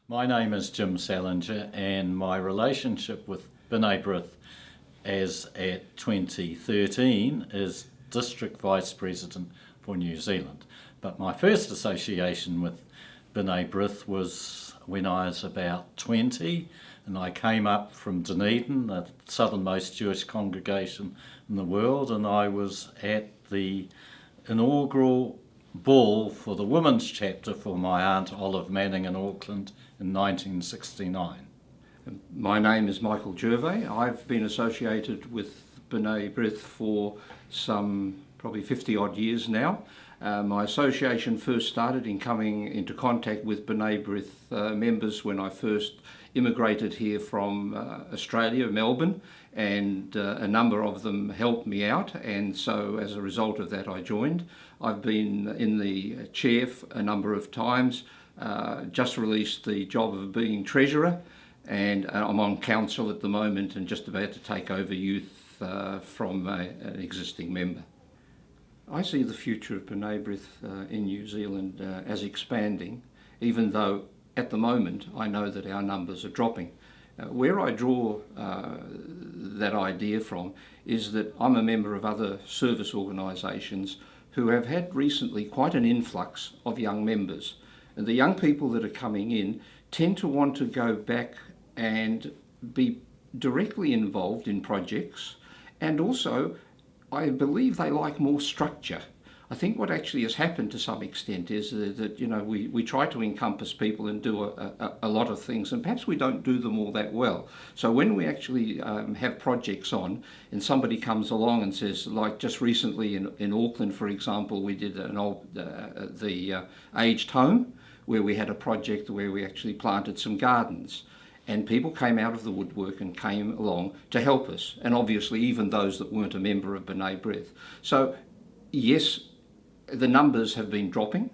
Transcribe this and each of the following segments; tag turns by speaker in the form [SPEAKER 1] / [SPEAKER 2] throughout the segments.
[SPEAKER 1] My name is Jim Salinger, and my relationship with BBANZ Brith as at 2013 is District Vice-President for New Zealand. But my first association with BBANZ Brith was when I was about 20, and I came up from Dunedin, the southernmost Jewish congregation in the world, and I was at the inaugural ball for the women's chapter for my aunt Olive Manning in Auckland in 1969.
[SPEAKER 2] My name is Michael Gervai. I've been associated with BBANZ Brith for some probably 50 odd years now. My association first started in coming into contact with BBANZ Brith members when I first immigrated here from Australia, Melbourne, and a number of them helped me out, and so as a result of that I joined. I've been in the chair a number of times, just released the job of being treasurer, and I'm on council at the moment and just about to take over youth from an existing member. I see the future of BBANZ Brith in New Zealand as expanding, even though at the moment I know that our numbers are dropping. Where I draw that idea from is that I'm a member of other service organisations who have had recently quite an influx of young members. And the young people that are coming in tend to want to go back and be directly involved in projects, and also I believe they like more structure. I think what actually has happened to some extent is that we try to encompass people and do a lot of things, and perhaps we don't do them all that well. So when we actually have projects on and somebody comes along and says, like just recently in Auckland, for example, we did the aged home, where we had a project where we actually planted some gardens. And people came out of the woodwork and came along to help us, and obviously even those that weren't a member of BBANZ Brith. So yes, the numbers have been dropping,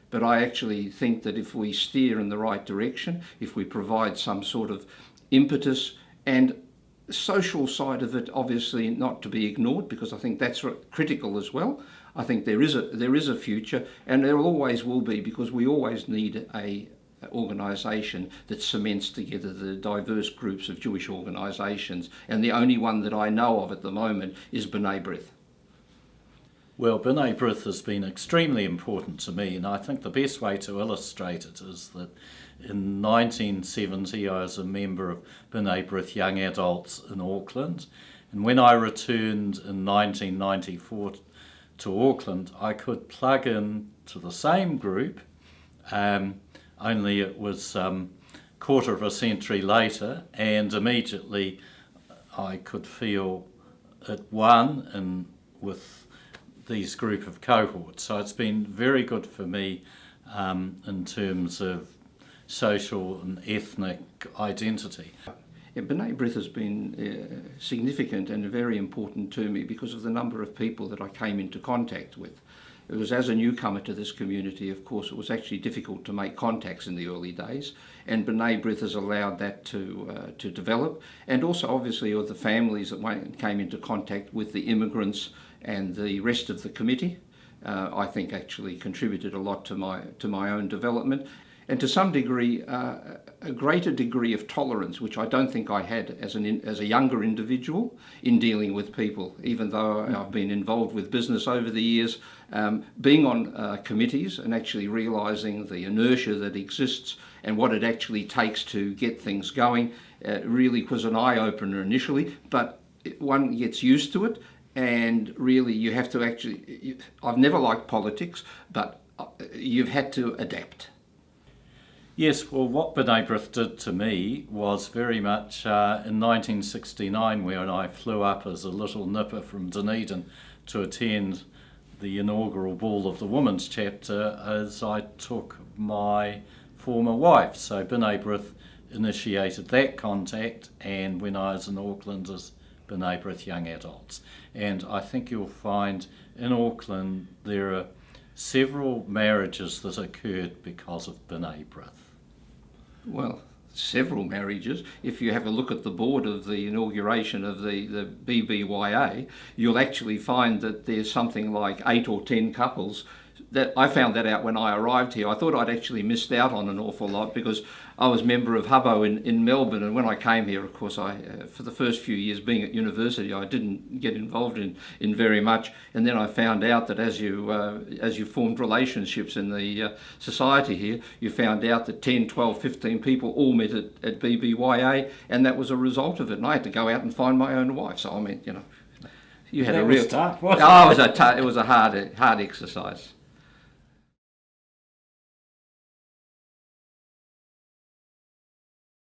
[SPEAKER 2] but I actually think that if we steer in the right direction, if we provide some sort of impetus, and the social side of it obviously not to be ignored, because I think that's critical as well. I think there is a future, and there always will be, because we always need a organisation that cements together the diverse groups of Jewish organisations, and the only one that I know of at the moment is BBANZ Brith.
[SPEAKER 1] Well, BBANZ Brith has been extremely important to me, and I think the best way to illustrate it is that in 1970 I was a member of BBANZ Brith Young Adults in Auckland, and when I returned in 1994 to Auckland, I could plug in to the same group, only it was quarter of a century later, and immediately I could feel at one and with these group of cohorts. So it's been very good for me in terms of social and ethnic identity.
[SPEAKER 2] Yeah, BBANZ Brith has been significant and very important to me because of the number of people that I came into contact with. It was as a newcomer to this community, of course, it was actually difficult to make contacts in the early days, and BBANZ Brith has allowed that to develop, and also obviously all the families that came into contact with the immigrants and the rest of the committee, I think actually contributed a lot to my own development, and to some degree a greater degree of tolerance, which I don't think I had as a younger individual in dealing with people, even though I've been involved with business over the years. Being on committees and actually realising the inertia that exists and what it actually takes to get things going really was an eye-opener initially, but one gets used to it, and really you have to actually, I've never liked politics, but you've had to adapt.
[SPEAKER 1] Yes, well, what BBANZ Brith did to me was very much in 1969, when I flew up as a little nipper from Dunedin to attend the inaugural ball of the women's chapter, as I took my former wife. So BBANZ Brith initiated that contact, and when I was in Auckland as BBANZ Brith Young Adults. And I think you'll find in Auckland there are several marriages that occurred because of BBANZ Brith.
[SPEAKER 2] Well, several marriages. If you have a look at the board of the inauguration of the BBYA, you'll actually find that there's something like 8 or 10 couples that I found that out when I arrived here. I thought I'd actually missed out on an awful lot because I was member of Hubbo in Melbourne, and when I came here, of course, for the first few years being at university, I didn't get involved in very much. And then I found out that as you formed relationships in the society here, you found out that 10, 12, 15 people all met at BBYA, and that was a result of it. And I had to go out and find my own wife. So I mean, you know, you had
[SPEAKER 1] That
[SPEAKER 2] a
[SPEAKER 1] was
[SPEAKER 2] real
[SPEAKER 1] tough, wasn't
[SPEAKER 2] it was a hard exercise.